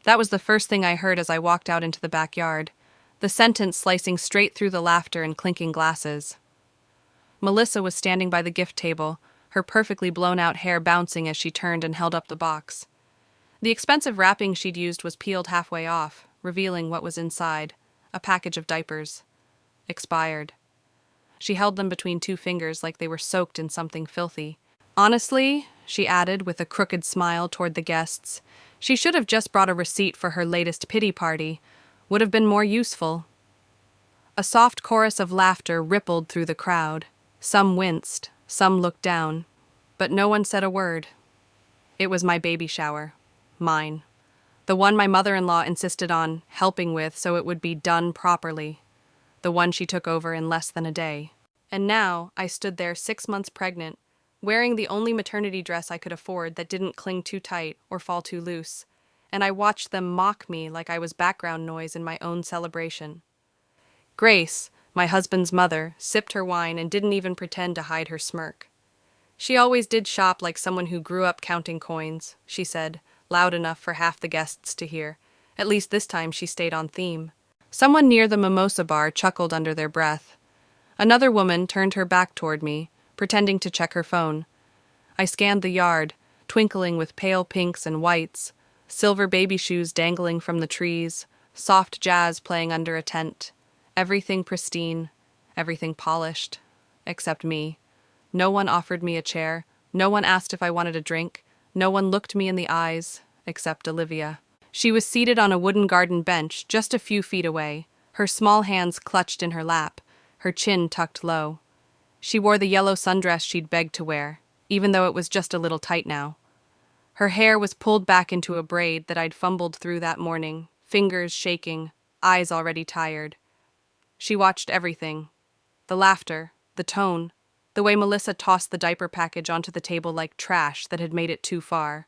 That was the first thing I heard as I walked out into the backyard, the sentence slicing straight through the laughter and clinking glasses. Melissa was standing by the gift table, her perfectly blown-out hair bouncing as she turned and held up the box. The expensive wrapping she'd used was peeled halfway off, revealing what was inside, a package of diapers. Expired. She held them between two fingers like they were soaked in something filthy. Honestly, she added with a crooked smile toward the guests, she should have just brought a receipt for her latest pity party. Would have been more useful. A soft chorus of laughter rippled through the crowd. Some winced, some looked down, but no one said a word. It was my baby shower. Mine. The one my mother-in-law insisted on helping with so it would be done properly. The one she took over in less than a day. And now I stood there 6 months pregnant, wearing the only maternity dress I could afford that didn't cling too tight or fall too loose, and I watched them mock me like I was background noise in my own celebration. Grace, my husband's mother, sipped her wine and didn't even pretend to hide her smirk. She always did shop like someone who grew up counting coins, she said, loud enough for half the guests to hear. At least this time she stayed on theme. Someone near the mimosa bar chuckled under their breath. Another woman turned her back toward me, pretending to check her phone. I scanned the yard, twinkling with pale pinks and whites, silver baby shoes dangling from the trees, soft jazz playing under a tent. Everything pristine, everything polished, except me. No one offered me a chair, no one asked if I wanted a drink, no one looked me in the eyes, except Olivia. She was seated on a wooden garden bench just a few feet away, her small hands clutched in her lap, her chin tucked low. She wore the yellow sundress she'd begged to wear, even though it was just a little tight now. Her hair was pulled back into a braid that I'd fumbled through that morning, fingers shaking, eyes already tired. She watched everything. The laughter, the tone, the way Melissa tossed the diaper package onto the table like trash that had made it too far.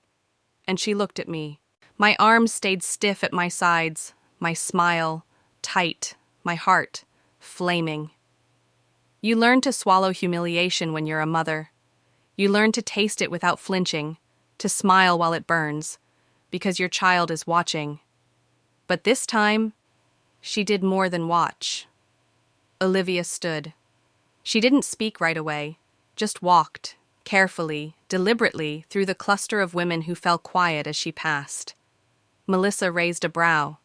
And she looked at me. My arms stayed stiff at my sides, my smile tight, my heart flaming. You learn to swallow humiliation when you're a mother. You learn to taste it without flinching, to smile while it burns, because your child is watching. But this time, she did more than watch. Olivia stood. She didn't speak right away, just walked, carefully, deliberately, through the cluster of women who fell quiet as she passed. Melissa raised a brow.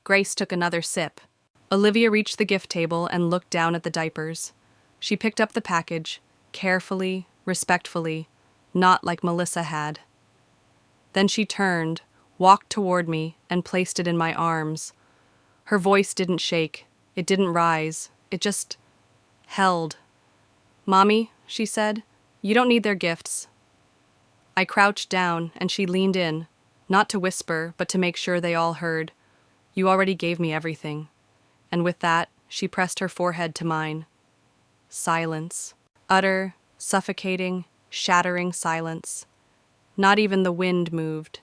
Grace took another sip. Olivia reached the gift table and looked down at the diapers. She picked up the package, carefully, respectfully, not like Melissa had. Then she turned, walked toward me, and placed it in my arms. Her voice didn't shake, it didn't rise, it just held. "Mommy," she said, "you don't need their gifts." I crouched down, and she leaned in, not to whisper, but to make sure they all heard. "You already gave me everything." And with that, she pressed her forehead to mine. Silence. Utter, suffocating, shattering silence. Not even the wind moved.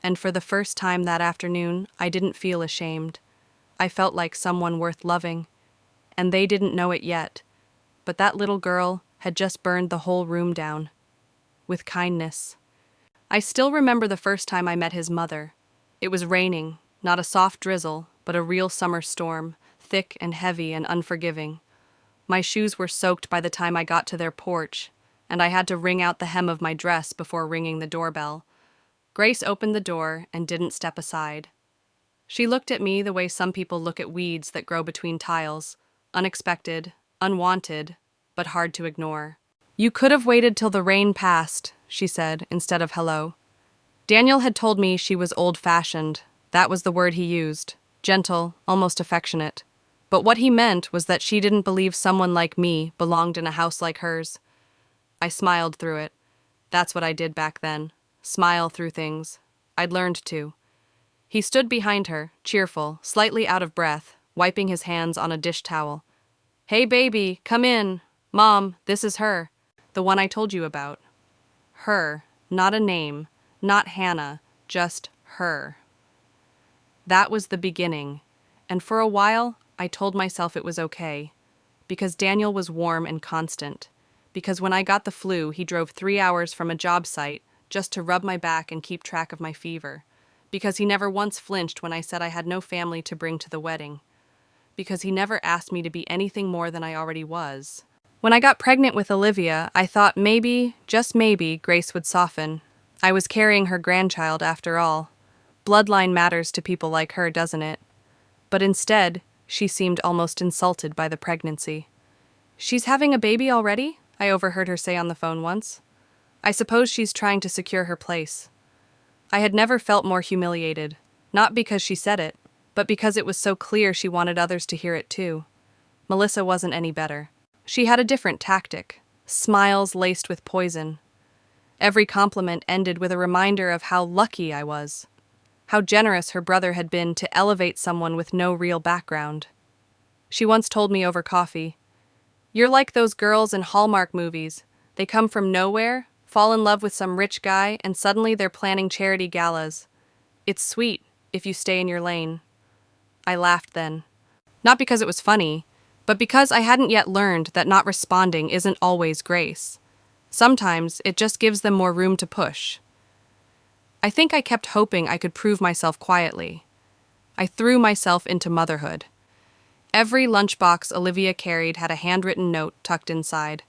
And for the first time that afternoon, I didn't feel ashamed. I felt like someone worth loving. And they didn't know it yet. But that little girl had just burned the whole room down. With kindness. I still remember the first time I met his mother. It was raining, not a soft drizzle, but a real summer storm, thick and heavy and unforgiving. My shoes were soaked by the time I got to their porch, and I had to wring out the hem of my dress before ringing the doorbell. Grace opened the door and didn't step aside. She looked at me the way some people look at weeds that grow between tiles, unexpected, unwanted, but hard to ignore. "You could have waited till the rain passed," she said, instead of hello. Daniel had told me she was old-fashioned. That was the word he used. Gentle, almost affectionate. But what he meant was that she didn't believe someone like me belonged in a house like hers. I smiled through it. That's what I did back then. Smile through things. I'd learned to. He stood behind her, cheerful, slightly out of breath, wiping his hands on a dish towel. "Hey, baby, come in. Mom, this is her. The one I told you about." Her, not a name, not Hannah, just her. That was the beginning, and for a while, I told myself it was okay, because Daniel was warm and constant, because when I got the flu, he drove 3 hours from a job site just to rub my back and keep track of my fever, because he never once flinched when I said I had no family to bring to the wedding, because he never asked me to be anything more than I already was. When I got pregnant with Olivia, I thought maybe, just maybe, Grace would soften. I was carrying her grandchild after all. Bloodline matters to people like her, doesn't it? But instead, she seemed almost insulted by the pregnancy. "She's having a baby already?" I overheard her say on the phone once. "I suppose she's trying to secure her place." I had never felt more humiliated, not because she said it, but because it was so clear she wanted others to hear it too. Melissa wasn't any better. She had a different tactic, smiles laced with poison. Every compliment ended with a reminder of how lucky I was, how generous her brother had been to elevate someone with no real background. She once told me over coffee, "You're like those girls in Hallmark movies. They come from nowhere, fall in love with some rich guy, and suddenly they're planning charity galas. It's sweet, if you stay in your lane." I laughed then. Not because it was funny, but because I hadn't yet learned that not responding isn't always grace. Sometimes it just gives them more room to push. I think I kept hoping I could prove myself quietly. I threw myself into motherhood. Every lunchbox Olivia carried had a handwritten note tucked inside.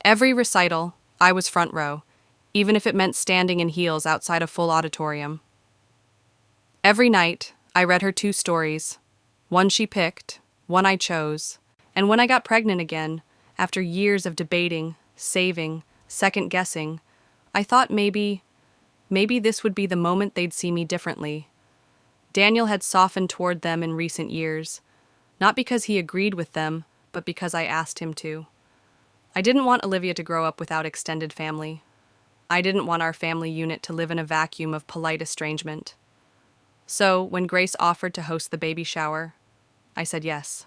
Every recital, I was front row, even if it meant standing in heels outside a full auditorium. Every night, I read her 2 stories. One she picked, one I chose, and when I got pregnant again, after years of debating, saving, second-guessing, I thought maybe this would be the moment they'd see me differently. Daniel had softened toward them in recent years, not because he agreed with them, but because I asked him to. I didn't want Olivia to grow up without extended family. I didn't want our family unit to live in a vacuum of polite estrangement. So, when Grace offered to host the baby shower, I said yes.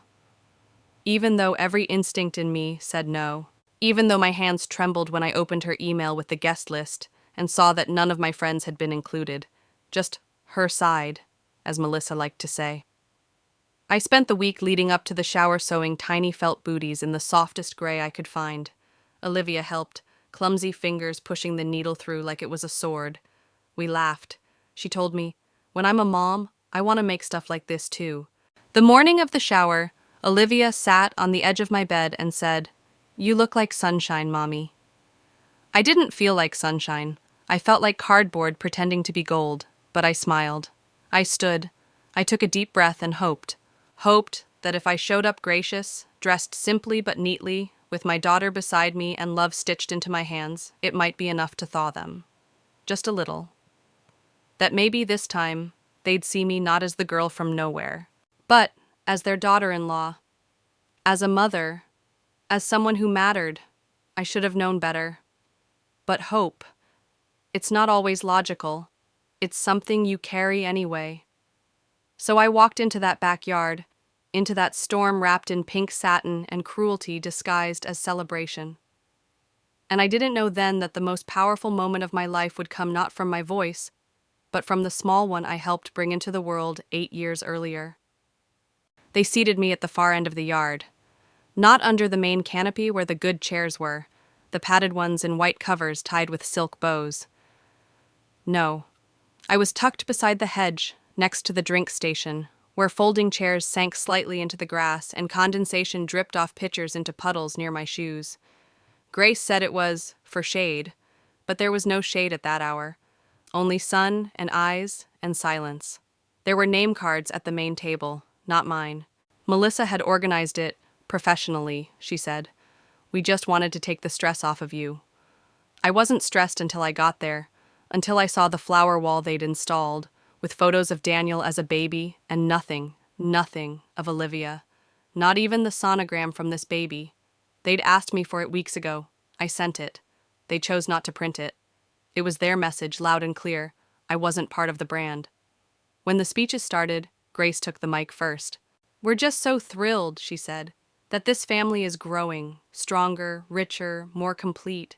Even though every instinct in me said no, even though my hands trembled when I opened her email with the guest list and saw that none of my friends had been included, just her side, as Melissa liked to say. I spent the week leading up to the shower sewing tiny felt booties in the softest gray I could find. Olivia helped, clumsy fingers pushing the needle through like it was a sword. We laughed. She told me, "When I'm a mom, I want to make stuff like this too." The morning of the shower, Olivia sat on the edge of my bed and said, "You look like sunshine, Mommy." I didn't feel like sunshine. I felt like cardboard pretending to be gold, but I smiled. I stood. I took a deep breath and hoped that if I showed up gracious, dressed simply but neatly, with my daughter beside me and love stitched into my hands, it might be enough to thaw them. Just a little. That maybe this time, they'd see me not as the girl from nowhere, but as their daughter-in-law, as a mother, as someone who mattered. I should have known better. But hope, it's not always logical. It's something you carry anyway. So I walked into that backyard, into that storm wrapped in pink satin and cruelty disguised as celebration. And I didn't know then that the most powerful moment of my life would come not from my voice, but from the small one I helped bring into the world 8 years earlier. They seated me at the far end of the yard, not under the main canopy where the good chairs were, the padded ones in white covers tied with silk bows. No, I was tucked beside the hedge, next to the drink station, where folding chairs sank slightly into the grass and condensation dripped off pitchers into puddles near my shoes. Grace said it was for shade, but there was no shade at that hour. Only sun and eyes and silence. There were name cards at the main table, not mine. Melissa had organized it professionally, she said. "We just wanted to take the stress off of you." I wasn't stressed until I got there, until I saw the flower wall they'd installed, with photos of Daniel as a baby and nothing of Olivia. Not even the sonogram from this baby. They'd asked me for it weeks ago. I sent it. They chose not to print it. It was their message, loud and clear. I wasn't part of the brand. When the speeches started, Grace took the mic first. "We're just so thrilled," she said, "that this family is growing, stronger, richer, more complete."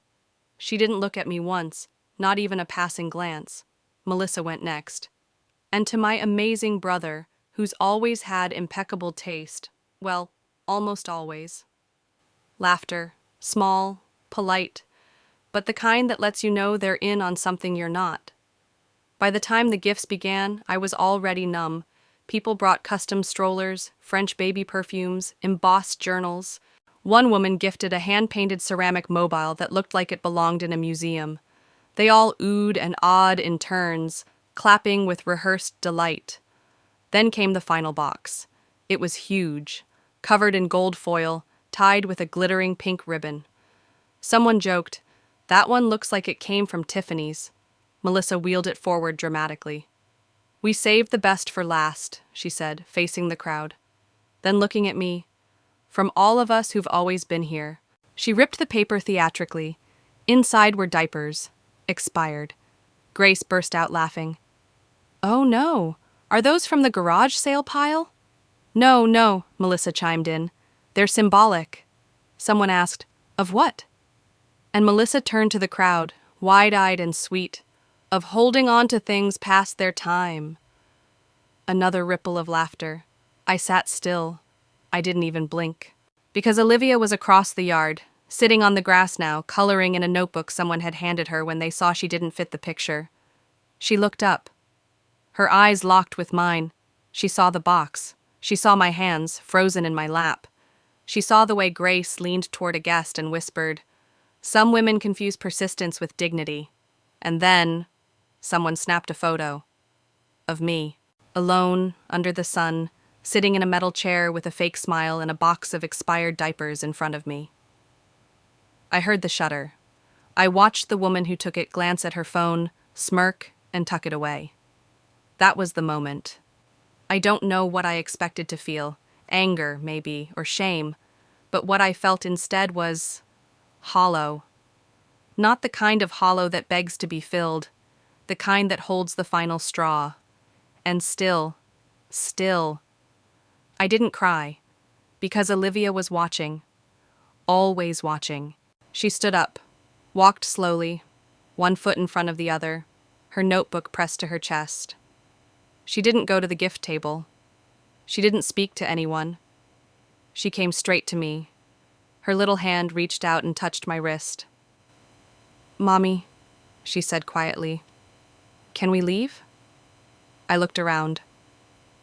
She didn't look at me once, not even a passing glance. Melissa went next. "And to my amazing brother, who's always had impeccable taste, well, almost always." Laughter, small, polite, but the kind that lets you know they're in on something you're not. By the time the gifts began, I was already numb. People brought custom strollers, French baby perfumes, embossed journals. One woman gifted a hand-painted ceramic mobile that looked like it belonged in a museum. They all oohed and awed in turns, clapping with rehearsed delight. Then came the final box. It was huge, covered in gold foil, tied with a glittering pink ribbon. Someone joked, "That one looks like it came from Tiffany's." Melissa wheeled it forward dramatically. "We saved the best for last," she said, facing the crowd. Then looking at me, "From all of us who've always been here." She ripped the paper theatrically. Inside were diapers. Expired. Grace burst out laughing. "Oh no, are those from the garage sale pile?" No, Melissa chimed in. "They're symbolic." Someone asked, "Of what?" And Melissa turned to the crowd, wide-eyed and sweet. "Of holding on to things past their time." Another ripple of laughter. I sat still. I didn't even blink. Because Olivia was across the yard, sitting on the grass now, coloring in a notebook someone had handed her when they saw she didn't fit the picture. She looked up. Her eyes locked with mine. She saw the box. She saw my hands, frozen in my lap. She saw the way Grace leaned toward a guest and whispered, "Some women confuse persistence with dignity." And then, someone snapped a photo. Of me, alone, under the sun, sitting in a metal chair with a fake smile and a box of expired diapers in front of me. I heard the shutter. I watched the woman who took it glance at her phone, smirk, and tuck it away. That was the moment. I don't know what I expected to feel, anger, maybe, or shame, but what I felt instead was hollow. Not the kind of hollow that begs to be filled, the kind that holds the final straw. And still, I didn't cry, because Olivia was watching, always watching. She stood up, walked slowly, one foot in front of the other, her notebook pressed to her chest. She didn't go to the gift table. She didn't speak to anyone. She came straight to me. Her little hand reached out and touched my wrist. "Mommy," she said quietly, "can we leave?" I looked around.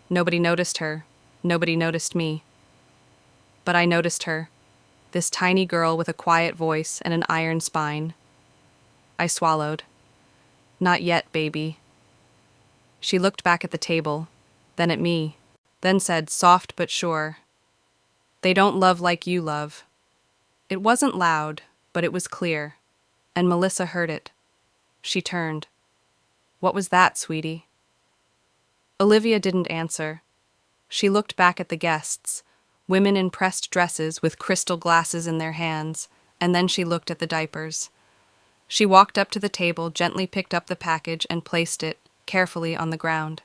Nobody noticed her. Nobody noticed me. But I noticed her, this tiny girl with a quiet voice and an iron spine. I swallowed. "Not yet, baby." She looked back at the table, then at me, then said, soft but sure, "They don't love like you love." It wasn't loud, but it was clear, and Melissa heard it. She turned. "What was that, sweetie?" Olivia didn't answer. She looked back at the guests, women in pressed dresses with crystal glasses in their hands, and then she looked at the diapers. She walked up to the table, gently picked up the package and placed it, carefully, on the ground.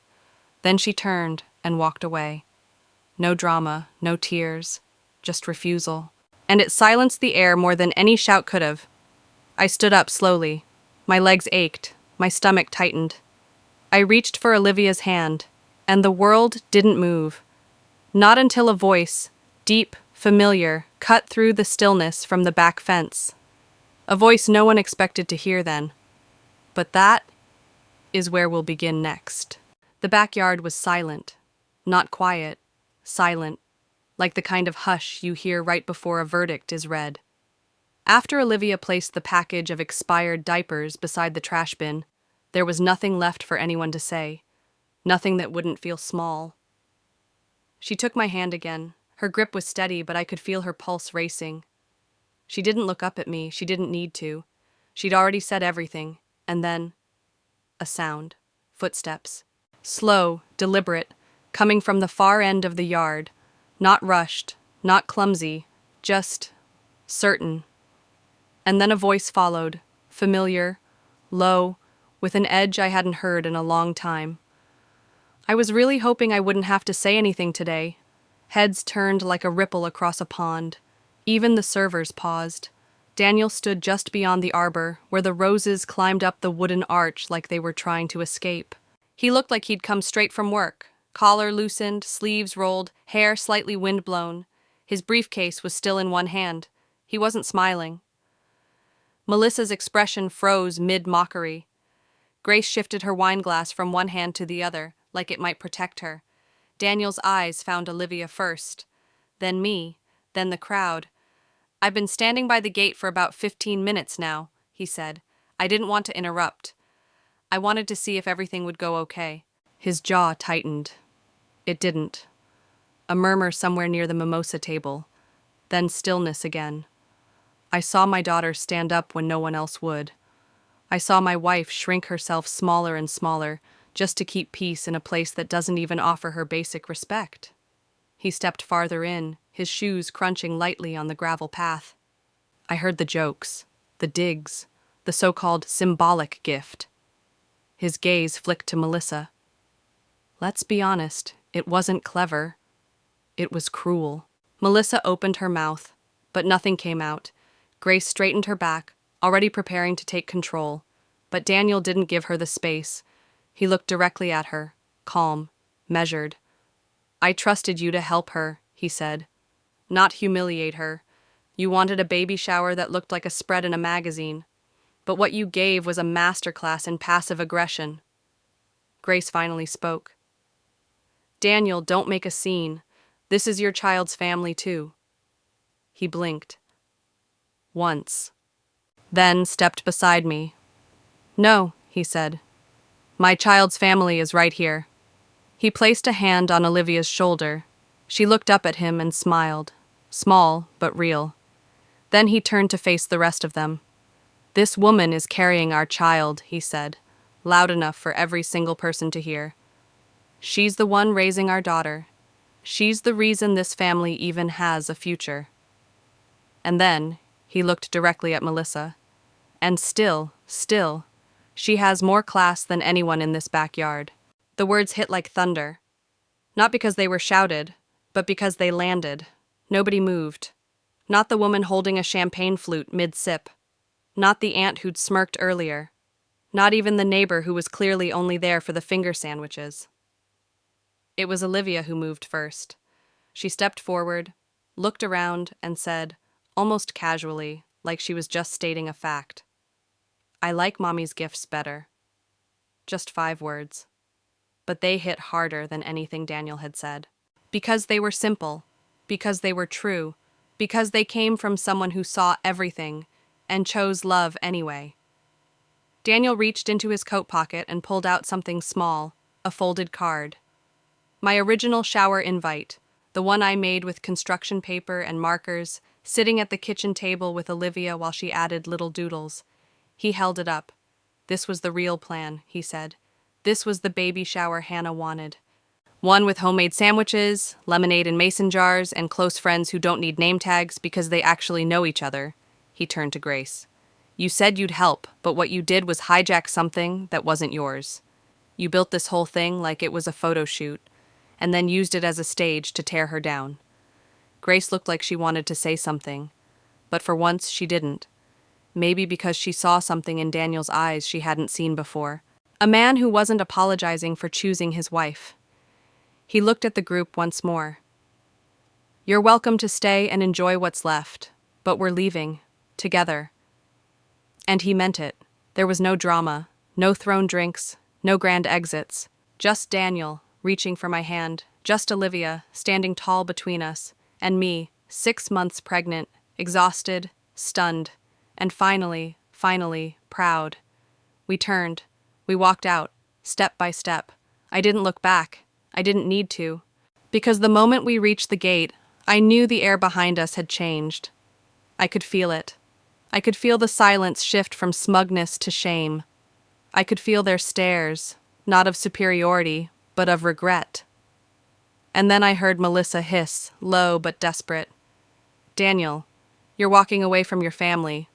Then she turned and walked away. No drama, no tears, just refusal. And it silenced the air more than any shout could have. I stood up slowly. My legs ached, my stomach tightened. I reached for Olivia's hand, and the world didn't move. Not until a voice, deep, familiar, cut through the stillness from the back fence. A voice no one expected to hear then. But that is where we'll begin next. The backyard was silent. Not quiet, silent, like the kind of hush you hear right before a verdict is read. After Olivia placed the package of expired diapers beside the trash bin, there was nothing left for anyone to say, nothing that wouldn't feel small. She took my hand again. Her grip was steady, but I could feel her pulse racing. She didn't look up at me. She didn't need to. She'd already said everything. And then, a sound. Footsteps. Slow, deliberate, coming from the far end of the yard. Not rushed, not clumsy, just certain. And then a voice followed, familiar, low, with an edge I hadn't heard in a long time. I was really hoping I wouldn't have to say anything today. Heads turned like a ripple across a pond. Even the servers paused. Daniel stood just beyond the arbor, where the roses climbed up the wooden arch like they were trying to escape. He looked like he'd come straight from work. Collar loosened, sleeves rolled, hair slightly wind-blown. His briefcase was still in one hand. He wasn't smiling. Melissa's expression froze mid-mockery. Grace shifted her wine glass from one hand to the other, like it might protect her. Daniel's eyes found Olivia first, then me, then the crowd. "I've been standing by the gate for about 15 minutes now," he said. "I didn't want to interrupt. I wanted to see if everything would go okay." His jaw tightened. It didn't. A murmur somewhere near the mimosa table. Then stillness again. I saw my daughter stand up when no one else would. I saw my wife shrink herself smaller and smaller, just to keep peace in a place that doesn't even offer her basic respect. He stepped farther in, his shoes crunching lightly on the gravel path. I heard the jokes, the digs, the so-called symbolic gift. His gaze flicked to Melissa. Let's be honest, it wasn't clever. It was cruel. Melissa opened her mouth, but nothing came out. Grace straightened her back, already preparing to take control, but Daniel didn't give her the space. He looked directly at her, calm, measured. "I trusted you to help her," he said, "not humiliate her. You wanted a baby shower that looked like a spread in a magazine, but what you gave was a masterclass in passive aggression." Grace finally spoke. "Daniel, don't make a scene. This is your child's family too." He blinked. Once. Then stepped beside me. "No," he said. "My child's family is right here." He placed a hand on Olivia's shoulder. She looked up at him and smiled, small but real. Then he turned to face the rest of them. "This woman is carrying our child," he said, loud enough for every single person to hear. "She's the one raising our daughter. She's the reason this family even has a future." And then he looked directly at Melissa. "And still, she has more class than anyone in this backyard." The words hit like thunder. Not because they were shouted, but because they landed. Nobody moved. Not the woman holding a champagne flute mid-sip. Not the aunt who'd smirked earlier. Not even the neighbor who was clearly only there for the finger sandwiches. It was Olivia who moved first. She stepped forward, looked around, and said, almost casually, like she was just stating a fact, "I like Mommy's gifts better." Just 5 words. But they hit harder than anything Daniel had said. Because they were simple, because they were true, because they came from someone who saw everything and chose love anyway. Daniel reached into his coat pocket and pulled out something small, a folded card. My original shower invite, the one I made with construction paper and markers, sitting at the kitchen table with Olivia while she added little doodles. He held it up. "This was the real plan," he said. "This was the baby shower Hannah wanted. One with homemade sandwiches, lemonade in mason jars, and close friends who don't need name tags because they actually know each other." He turned to Grace. "You said you'd help, but what you did was hijack something that wasn't yours. You built this whole thing like it was a photo shoot, and then used it as a stage to tear her down." Grace looked like she wanted to say something, but for once she didn't. Maybe because she saw something in Daniel's eyes she hadn't seen before. A man who wasn't apologizing for choosing his wife. He looked at the group once more. "You're welcome to stay and enjoy what's left, but we're leaving, together." And he meant it. There was no drama, no thrown drinks, no grand exits. Just Daniel, reaching for my hand, just Olivia, standing tall between us, and me, 6 months pregnant, exhausted, stunned, and finally, proud. We turned. We walked out, step by step. I didn't look back. I didn't need to. Because the moment we reached the gate, I knew the air behind us had changed. I could feel it. I could feel the silence shift from smugness to shame. I could feel their stares, not of superiority, but of regret. And then I heard Melissa hiss, low but desperate, "Daniel, you're walking away from your family."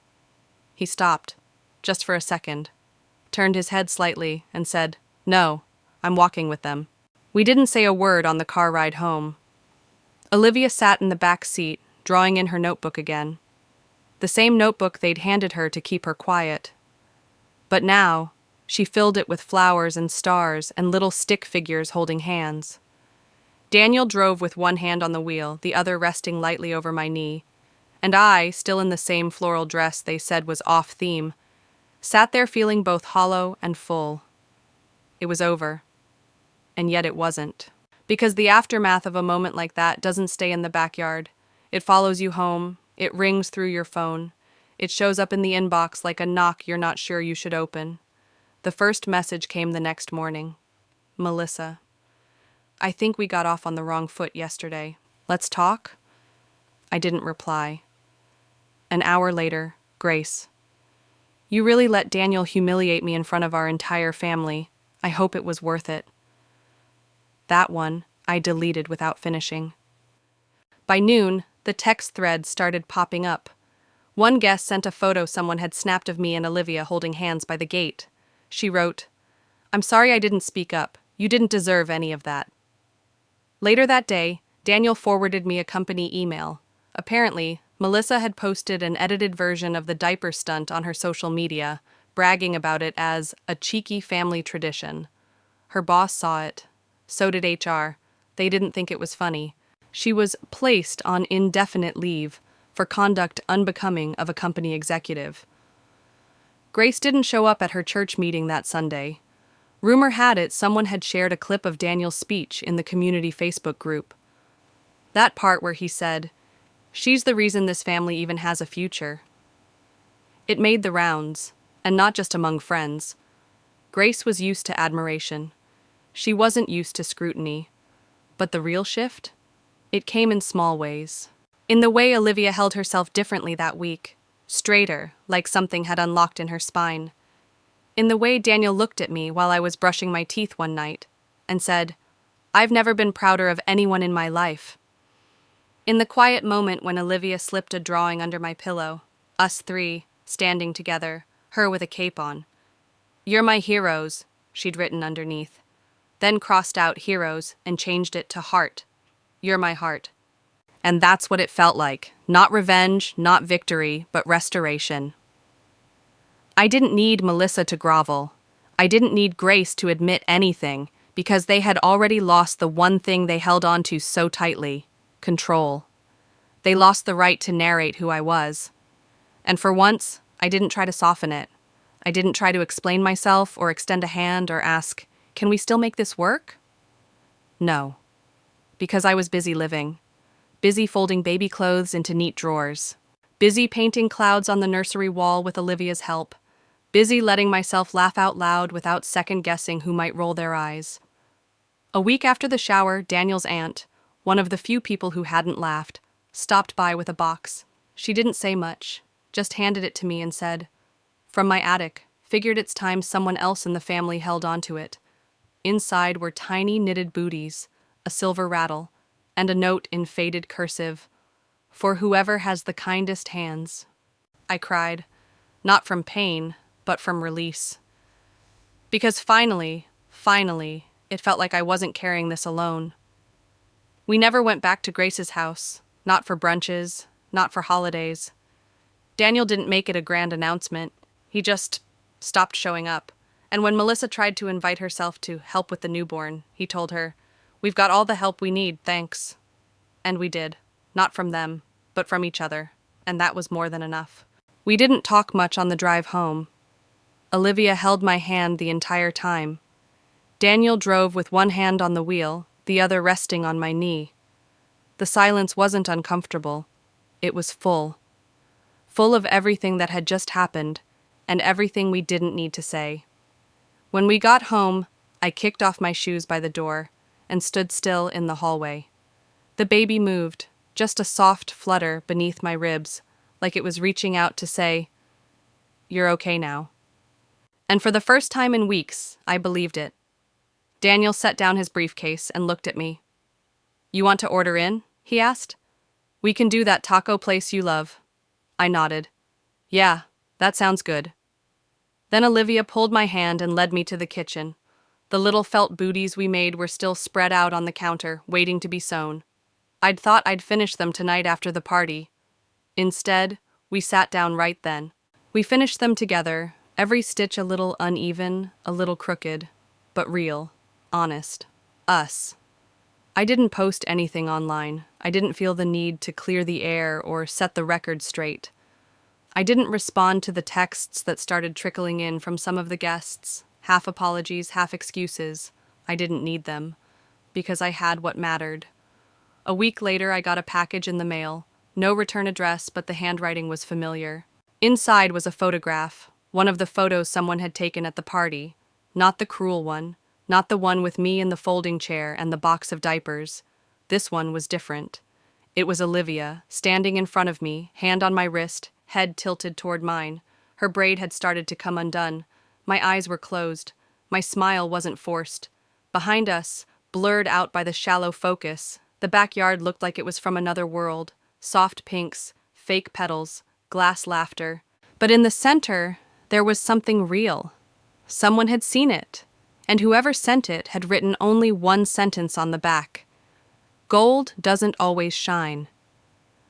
He stopped, just for a second, turned his head slightly, and said, "No, I'm walking with them." We didn't say a word on the car ride home. Olivia sat in the back seat, drawing in her notebook again. The same notebook they'd handed her to keep her quiet. But now, she filled it with flowers and stars and little stick figures holding hands. Daniel drove with one hand on the wheel, the other resting lightly over my knee, and I, still in the same floral dress they said was off-theme, Sat there feeling both hollow and full. It was over. And yet it wasn't. Because the aftermath of a moment like that doesn't stay in the backyard. It follows you home. It rings through your phone. It shows up in the inbox like a knock you're not sure you should open. The first message came the next morning. Melissa. I think we got off on the wrong foot yesterday. Let's talk? I didn't reply. An hour later, Grace. You really let Daniel humiliate me in front of our entire family. I hope it was worth it. That one I deleted without finishing. By noon, the text thread started popping up. One guest sent a photo someone had snapped of me and Olivia holding hands by the gate. She wrote, I'm sorry I didn't speak up. You didn't deserve any of that. Later that day, Daniel forwarded me a company email. Apparently, Melissa had posted an edited version of the diaper stunt on her social media, bragging about it as a cheeky family tradition. Her boss saw it. So did HR. They didn't think it was funny. She was placed on indefinite leave for conduct unbecoming of a company executive. Grace didn't show up at her church meeting that Sunday. Rumor had it someone had shared a clip of Daniel's speech in the community Facebook group. That part where he said, "She's the reason this family even has a future." It made the rounds, and not just among friends. Grace was used to admiration. She wasn't used to scrutiny. But the real shift? It came in small ways. In the way Olivia held herself differently that week, straighter, like something had unlocked in her spine. In the way Daniel looked at me while I was brushing my teeth one night and said, I've never been prouder of anyone in my life. In the quiet moment when Olivia slipped a drawing under my pillow, us three, standing together, her with a cape on. You're my heroes, she'd written underneath. Then crossed out heroes and changed it to heart. You're my heart. And that's what it felt like. Not revenge, not victory, but restoration. I didn't need Melissa to grovel. I didn't need Grace to admit anything, because they had already lost the one thing they held on to so tightly: control. They lost the right to narrate who I was. And for once, I didn't try to soften it. I didn't try to explain myself or extend a hand or ask, can we still make this work? No. Because I was busy living. Busy folding baby clothes into neat drawers. Busy painting clouds on the nursery wall with Olivia's help. Busy letting myself laugh out loud without second-guessing who might roll their eyes. A week after the shower, Daniel's aunt, one of the few people who hadn't laughed, stopped by with a box. She didn't say much, just handed it to me and said, "From my attic, figured it's time someone else in the family held onto it." Inside were tiny knitted booties, a silver rattle, and a note in faded cursive, "For whoever has the kindest hands." I cried, not from pain, but from release. Because finally, it felt like I wasn't carrying this alone. We never went back to Grace's house, not for brunches, not for holidays. Daniel didn't make it a grand announcement. He just stopped showing up. And when Melissa tried to invite herself to help with the newborn, he told her, "We've got all the help we need, thanks." And we did. Not from them, but from each other. And that was more than enough. We didn't talk much on the drive home. Olivia held my hand the entire time. Daniel drove with one hand on the wheel, the other resting on my knee. The silence wasn't uncomfortable. It was full. Full of everything that had just happened, and everything we didn't need to say. When we got home, I kicked off my shoes by the door and stood still in the hallway. The baby moved, just a soft flutter beneath my ribs, like it was reaching out to say, "You're okay now." And for the first time in weeks, I believed it. Daniel set down his briefcase and looked at me. "You want to order in?" he asked. "We can do that taco place you love." I nodded. "Yeah, that sounds good." Then Olivia pulled my hand and led me to the kitchen. The little felt booties we made were still spread out on the counter, waiting to be sewn. I'd thought I'd finish them tonight after the party. Instead, we sat down right then. We finished them together, every stitch a little uneven, a little crooked, but real, honest, us. I didn't post anything online. I didn't feel the need to clear the air or set the record straight. I didn't respond to the texts that started trickling in from some of the guests, half apologies, half excuses. I didn't need them, because I had what mattered. A week later, I got a package in the mail. No return address, but the handwriting was familiar. Inside was a photograph, one of the photos someone had taken at the party. Not the cruel one, not the one with me in the folding chair and the box of diapers. This one was different. It was Olivia, standing in front of me, hand on my wrist, head tilted toward mine. Her braid had started to come undone. My eyes were closed. My smile wasn't forced. Behind us, blurred out by the shallow focus, the backyard looked like it was from another world. Soft pinks, fake petals, glass laughter. But in the center, there was something real. Someone had seen it, and whoever sent it had written only one sentence on the back. Gold doesn't always shine.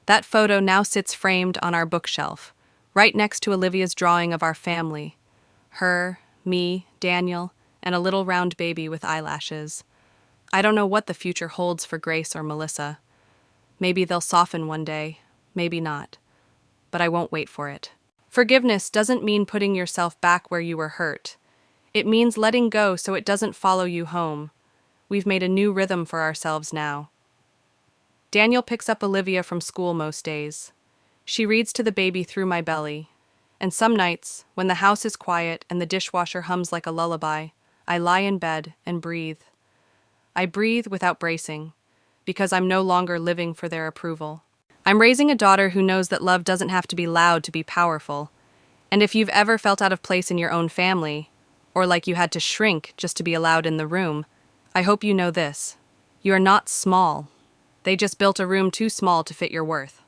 That photo now sits framed on our bookshelf, right next to Olivia's drawing of our family. Her, me, Daniel, and a little round baby with eyelashes. I don't know what the future holds for Grace or Melissa. Maybe they'll soften one day, maybe not. But I won't wait for it. Forgiveness doesn't mean putting yourself back where you were hurt. It means letting go so it doesn't follow you home. We've made a new rhythm for ourselves now. Daniel picks up Olivia from school most days. She reads to the baby through my belly. And some nights, when the house is quiet and the dishwasher hums like a lullaby, I lie in bed and breathe. I breathe without bracing, because I'm no longer living for their approval. I'm raising a daughter who knows that love doesn't have to be loud to be powerful. And if you've ever felt out of place in your own family, or like you had to shrink just to be allowed in the room, I hope you know this. You are not small. They just built a room too small to fit your worth.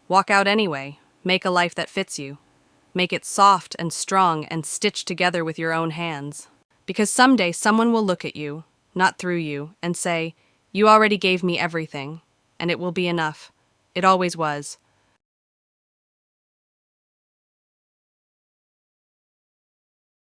Walk out anyway. Make a life that fits you. Make it soft and strong and stitched together with your own hands. Because someday someone will look at you, not through you, and say, "You already gave me everything," and it will be enough. It always was.